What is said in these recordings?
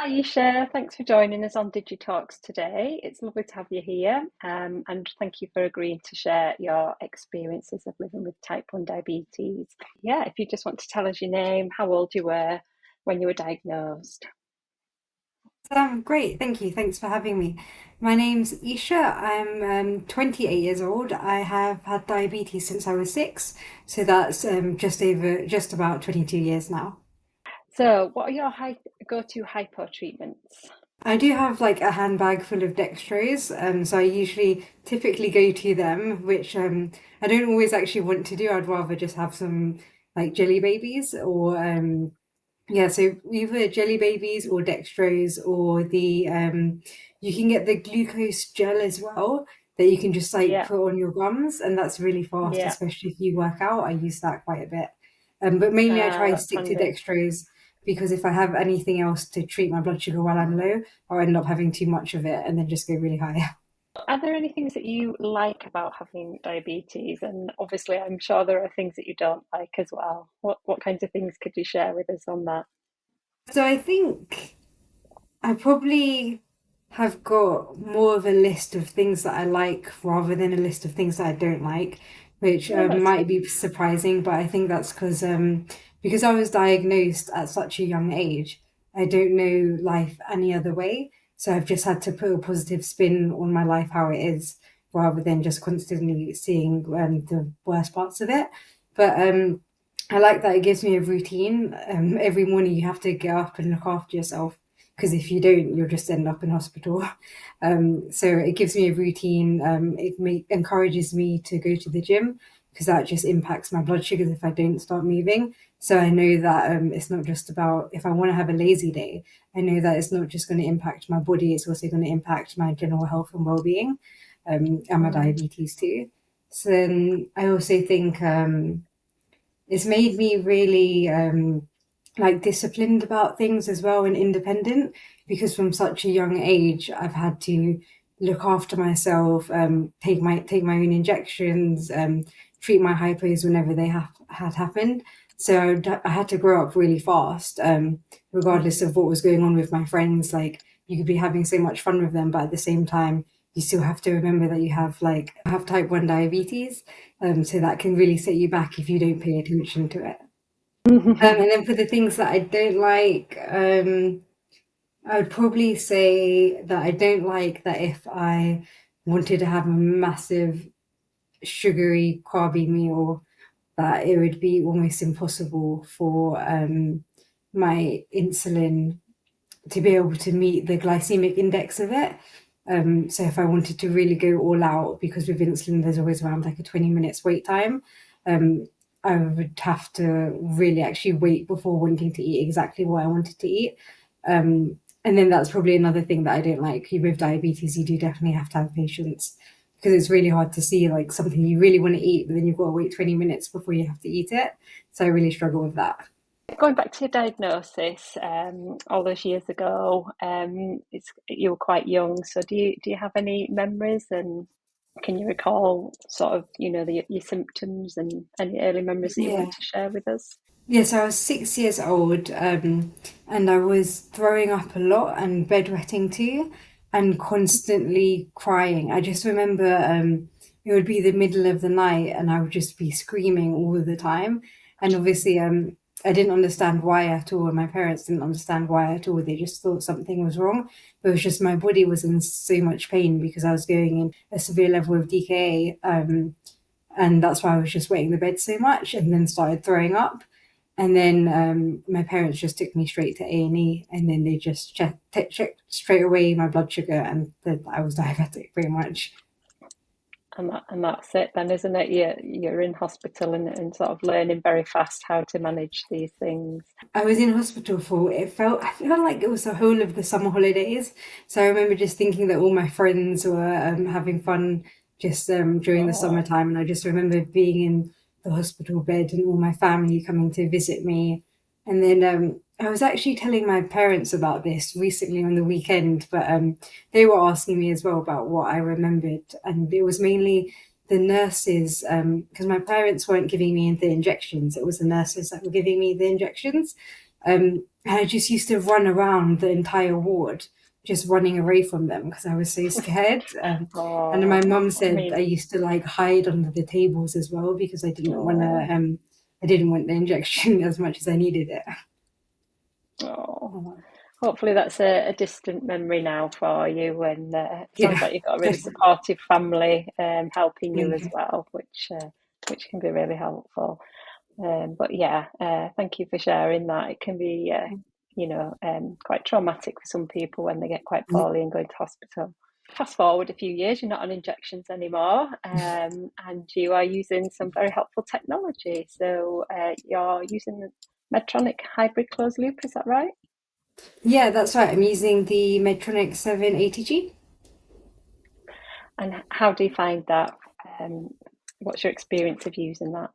Hi, Easha. Thanks for joining us on DigiTalks today. It's lovely to have you here, and thank you for agreeing to share your experiences of living with type 1 diabetes. Yeah, if you just want to tell us your name, how old you were when you were diagnosed. Great, thank you. Thanks for having me. My name's Easha. I'm 28 years old. I have had diabetes since I was six, so that's just about 22 years now. So, what are your go-to hypo treatments? I do have like a handbag full of dextrose, so I usually typically go to them, which I don't always actually want to do. I'd rather just have some like jelly babies or yeah, so either jelly babies or dextrose or the you can get the glucose gel as well that you can just like Yeah, put on your gums, and that's really fast, yeah, especially if you work out. I use that quite a bit. But mainly I try to that's stick to handy. dextrose because if I have anything else to treat my blood sugar while I'm low, I'll end up having too much of it and then just go really high. Are there any things that you like about having diabetes? And obviously, I'm sure there are things that you don't like as well. What kinds of things could you share with us on that? So I think I probably have got more of a list of things that I like rather than a list of things that I don't like, which Oh, that's might good. be surprising, but I think that's because I was diagnosed at such a young age, I don't know life any other way. So I've just had to put a positive spin on my life how it is, rather than just constantly seeing the worst parts of it. But I like that it gives me a routine. Every morning you have to get up and look after yourself because if you don't, you'll just end up in hospital. So it gives me a routine. Encourages me to go to the gym because that just impacts my blood sugars if I don't start moving. So I know that it's not just about if I want to have a lazy day. I know that it's not just going to impact my body; it's also going to impact my general health and well-being, and my Mm. diabetes too. So then I also think it's made me really like disciplined about things as well and independent because from such a young age I've had to look after myself, take my own injections, treat my hypos whenever they had happened. So I had to grow up really fast, regardless Mm. of what was going on with my friends. Like you could be having so much fun with them, but at the same time, you still have to remember that you have type 1 diabetes, so that can really set you back if you don't pay attention to it. And then for the things that I don't like, I would probably say that I don't like that if I wanted to have a massive sugary, carby meal, that it would be almost impossible for my insulin to be able to meet the glycemic index of it. So if I wanted to really go all out, because with insulin there's always around like a 20 minutes wait time, um, I would have to really actually wait before wanting to eat exactly what I wanted to eat. And then that's probably another thing that I don't like. With diabetes, you do definitely have to have patience because it's really hard to see like something you really want to eat, but then you've got to wait 20 minutes before you have to eat it. So I really struggle with that. Going back to your diagnosis, all those years ago, you were quite young. So do you have any memories, and can you recall sort of your symptoms and any early memories that you want Yeah. to share with us? Yes, I was 6 years old, and I was throwing up a lot and bedwetting too, and constantly crying. I just remember it would be the middle of the night, and I would just be screaming all the time. And obviously, I didn't understand why at all, and my parents didn't understand why at all. They just thought something was wrong. But it was just my body was in so much pain because I was going in a severe level of DKA, and that's why I was just wetting the bed so much, and then started throwing up. And then my parents just took me straight to A&E, and then they just checked straight away my blood sugar, and that I was diabetic pretty much. And that's it then, isn't it? You're in hospital and sort of learning very fast how to manage these things. I was in hospital for I felt like it was the whole of the summer holidays. So I remember just thinking that all my friends were having fun just during the Oh, summertime, and I just remember being in the hospital bed and all my family coming to visit me. And then I was actually telling my parents about this recently on the weekend, but they were asking me as well about what I remembered, and it was mainly the nurses, because my parents weren't giving me the injections. It was the nurses that were giving me the injections. And I just used to run around the entire ward, just running away from them because I was so scared. And then Oh, my mum I said I mean, used to like hide under the tables as well because oh, I didn't want the injection as much as I needed it. oh. Oh, Hopefully that's a distant memory now for you, and it sounds yeah, like you've got a really definitely. supportive family helping you Thank as you. well, which can be really helpful. But yeah, thank you for sharing that. It can be, quite traumatic for some people when they get quite poorly and go into hospital. Fast forward a few years, you're not on injections anymore, and you are using some very helpful technology. So you're using the Medtronic hybrid closed loop, is that right? Yeah, that's right. I'm using the Medtronic 780G. And how do you find that? Um, what's your experience of using that?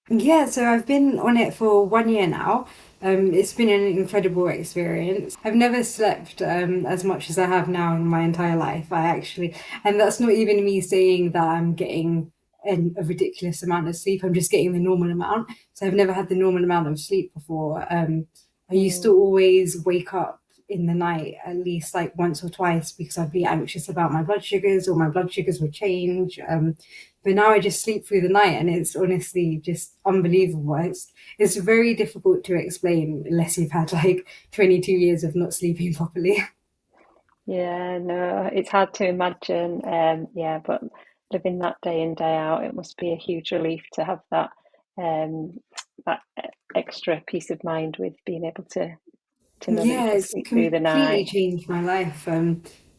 Yeah, so I've been on it for 1 year now. It's been an incredible experience. I've never slept as much as I have now in my entire life. And that's not even me saying that I'm getting a ridiculous amount of sleep. I'm just getting the normal amount. So I've never had the normal amount of sleep before. I used to Mm, always wake up in the night at least like once or twice because I'd be anxious about my blood sugars or my blood sugars would change. But now I just sleep through the night and it's honestly just unbelievable. It's very difficult to explain unless you've had like 22 years of not sleeping properly. yeah, no, it's hard to imagine. Yeah, but living that day in, day out, it must be a huge relief to have um, that extra peace of mind with being able to know that you Yeah, can it's sleep through the completely night. changed my life.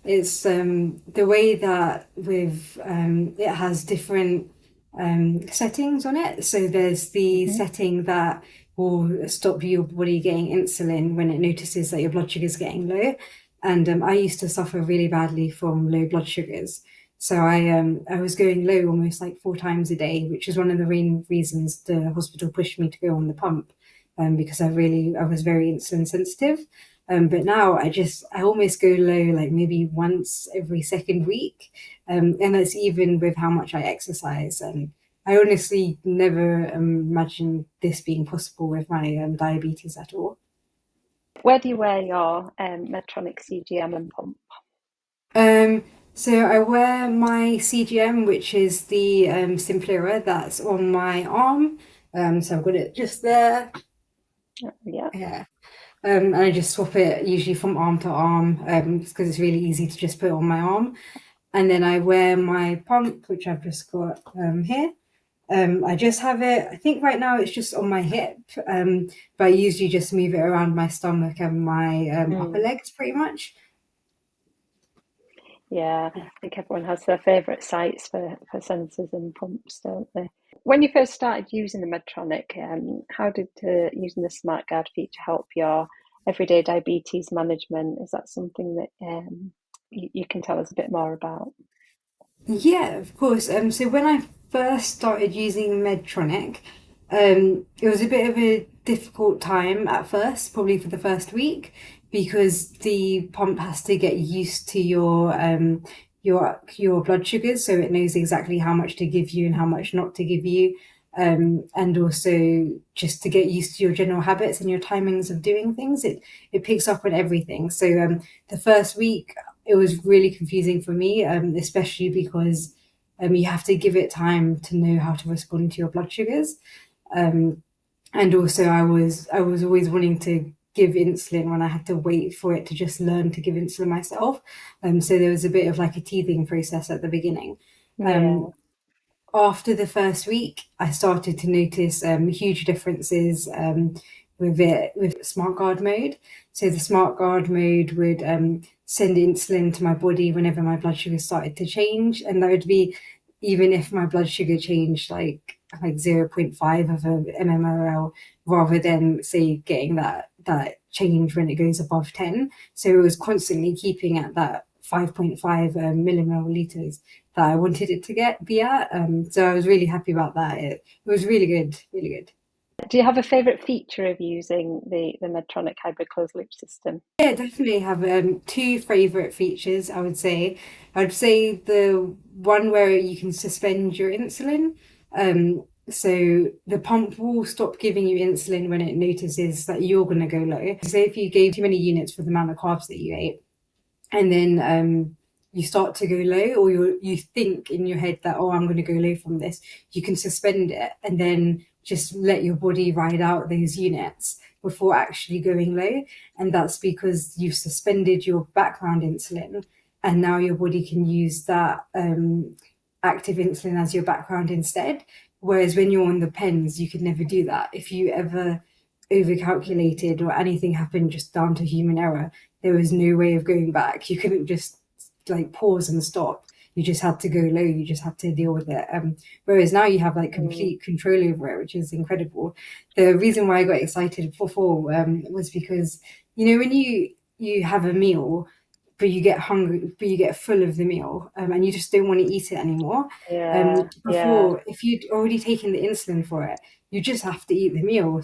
It's the way that with it has different settings on it. So there's the Hmm. setting that will stop your body getting insulin when it notices that your blood sugar is getting low. And I used to suffer really badly from low blood sugars. So I was going low almost like 4 times a day, which is one of the main reasons the hospital pushed me to go on the pump because I was very insulin sensitive. But now I almost go low like maybe once every second week. And that's even with how much I exercise. And I honestly never imagined this being possible with my diabetes at all. Where do you wear your Medtronic CGM and pump? Um, so I wear my CGM, which is the Simplera that's on my arm. So I've got it just there. Yeah. Yeah. And I just swap it usually from arm to arm, because it's really easy to just put it on my arm. And then I wear my pump, which I've just got here. I just have it, I think right now it's just on my hip, but I usually just move it around my stomach and my upper Mm. legs pretty much. Yeah, I think everyone has their favourite sites for sensors and pumps, don't they? When you first started using the Medtronic, how did using the SmartGuard feature help your everyday diabetes management? Is that something that you can tell us a bit more about? Yeah, of course. So when I first started using Medtronic, it was a bit of a difficult time at first, probably for the first week, because the pump has to get used to your blood sugars, so it knows exactly how much to give you and how much not to give you, and also just to get used to your general habits and your timings of doing things. It picks up on everything. So the first week it was really confusing for me, especially because you have to give it time to know how to respond to your blood sugars. Um, and also, I was always wanting to give insulin when I had to wait for it to just learn to give insulin myself. So there was a bit of like a teething process at the beginning. Yeah. Um, After the first week, I started to notice huge differences with it with smart guard mode. So the smart guard mode would send insulin to my body whenever my blood sugar started to change, and that would be even if my blood sugar changed like 0.5 of a mmol, rather than say getting that change when it goes above 10. So it was constantly keeping at that 5.5 millimoliters that I wanted it to get be at. So I was really happy about that. It was really good, really good. Do you have a favourite feature of using the Medtronic hybrid closed loop system? Yeah, definitely have two favorite features. I'd say the one where you can suspend your insulin. So the pump will stop giving you insulin when it notices that you're going to go low. Say if you gave too many units for the amount of carbs that you ate, and then you start to go low, or you think in your head that, oh, I'm going to go low from this, you can suspend it and then just let your body ride out those units before actually going low. And that's because you've suspended your background insulin, and now your body can use that active insulin as your background instead. Whereas when you're on the pens, you could never do that. If you ever overcalculated or anything happened just down to human error, there was no way of going back. You couldn't just like pause and stop. You just had to go low. You just had to deal with it. Whereas now you have like Mm, complete control over it, which is incredible. The reason why I got excited before was because when you have a meal, but you get hungry, but you get full of the meal, and you just don't want to eat it anymore. yeah, yeah, Before, if you'd already taken the insulin for it, you just have to eat the meal.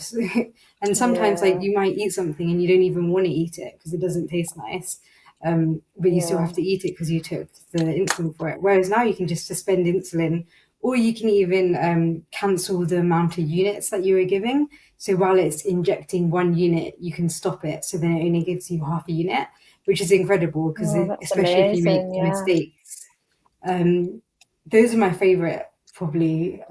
And sometimes, like, yeah, you might eat something and you don't even want to eat it because it doesn't taste nice. But you still have yeah. to eat it because you took the insulin for it. Whereas now you can just suspend insulin, or you can even cancel the amount of units that you were giving. So while it's injecting 1 unit, you can stop it. So then it only gives you half a unit, which is incredible because, Oh, that's especially if you make amazing. Yeah. mistakes. Um, those are my favorite, probably,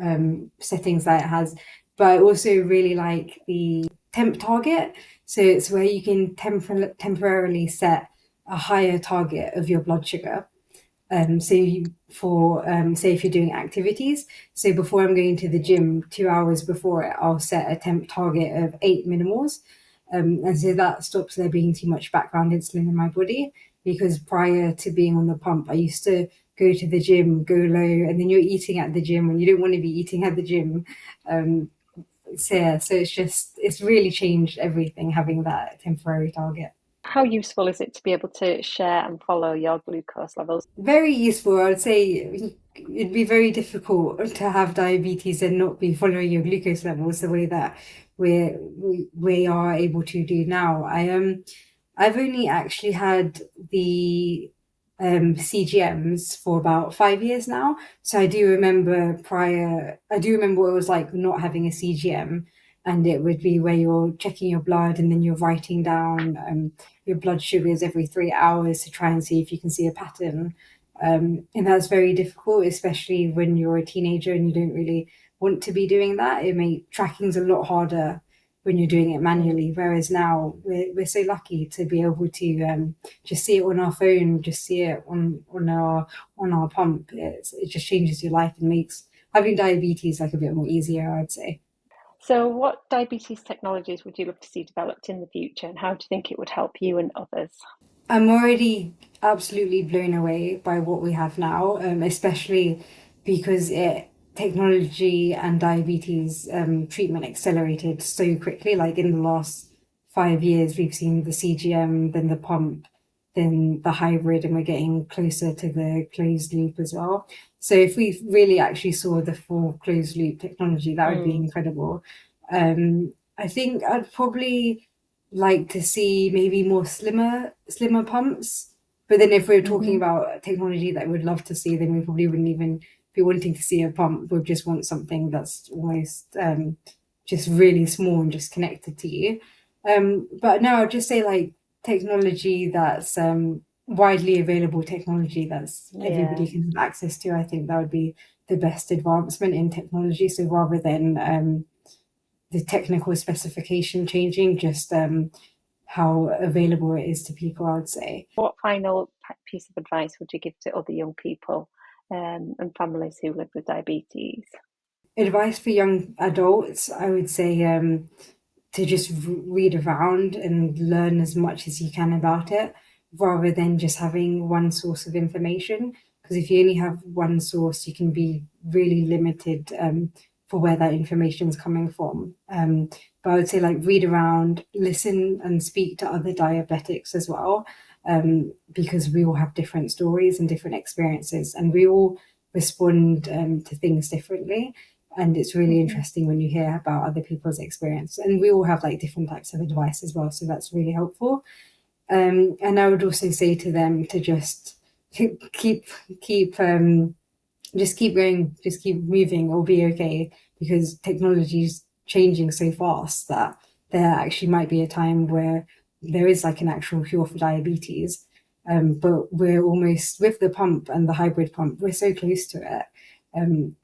settings that it has. But I also really like the temp target. So it's where you can temporarily set a higher target of your blood sugar. So for say if you're doing activities, so before I'm going to the gym, 2 hours before it, I'll set a temp target of 8 millimoles. And so that stops there being too much background insulin in my body. Because prior to being on the pump, I used to go to the gym, go low, and then you're eating at the gym when you don't want to be eating at the gym. Um, so yeah, so it's really changed everything having that temporary target. How useful is it to be able to share and follow your glucose levels? Very useful. I would say it'd be very difficult to have diabetes and not be following your glucose levels the way that we are able to do now. I've only actually had the CGMs for about 5 years now. So I do remember what it was like not having a CGM, and it would be where you're checking your blood and then you're writing down your blood sugars every 3 hours to try and see if you can see a pattern. And that's very difficult, especially when you're a teenager and you don't really want to be doing that. Tracking's a lot harder when you're doing it Mm. manually. Whereas now we're so lucky to be able to just see it on our phone, just see it on our pump. It just changes your life and makes having diabetes like a bit more easier, I'd say. So, what diabetes technologies would you love to see developed in the future, and how do you think it would help you and others? I'm already absolutely blown away by what we have now, especially because technology and diabetes treatment accelerated so quickly. Like in the last 5 years, we've seen the CGM, then the pump, then the hybrid, and we're getting closer to the closed loop as well. So if we really actually saw the full closed loop technology, that would be Mm. incredible. I think I'd probably like to see maybe more slimmer pumps. But then if we're talking Hmm. about technology that we'd love to see, then we probably wouldn't even be wanting to see a pump. We'd just want something that's almost just really small and just connected to you. But no, I'd just say like technology that's widely available technology that's Yeah. everybody can have access to. I think that would be the best advancement in technology. So rather than the technical specification changing, just how available it is to people, I would say. What final piece of advice would you give to other young people and families who live with diabetes? Advice for young adults, I would say to just read around and learn as much as you can about it rather than just having one source of information. Because if you only have one source, you can be really limited for where that information is coming from. But I would say like read around, listen and speak to other diabetics as well, because we all have different stories and different experiences, and we all respond to things differently. And it's really Hmm. interesting when you hear about other people's experience, and we all have like different types of advice as well, so that's really helpful. And I would also say to them to just keep keep just keep going, just keep moving, or be okay, because technology is changing so fast that there actually might be a time where there is like an actual cure for diabetes. But we're almost with the pump and the hybrid pump, we're so close to it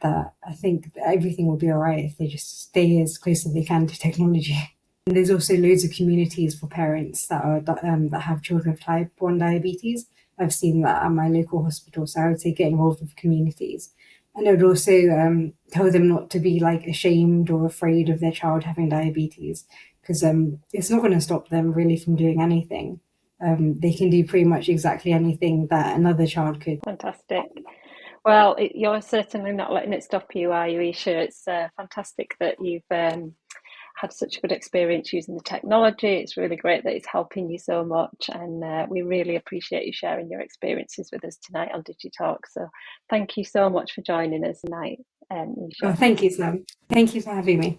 that I think that everything will be all right if they just stay as close as they can to technology. And there's also loads of communities for parents that are that have children with type 1 diabetes. I've seen that at my local hospital, so I would say get involved with communities. And I would also tell them not to be like ashamed or afraid of their child having diabetes, because it's not going to stop them really from doing anything. They can do pretty much exactly anything that another child could. Fantastic. Well, you're certainly not letting it stop you, are you, Easha? It's fantastic that you've had such a good experience using the technology. It's really great that it's helping you so much, and we really appreciate you sharing your experiences with us tonight on DigiTalk. So, thank you so much for joining us tonight, Oh, Easha. thank you, Sam. Thank you for having me.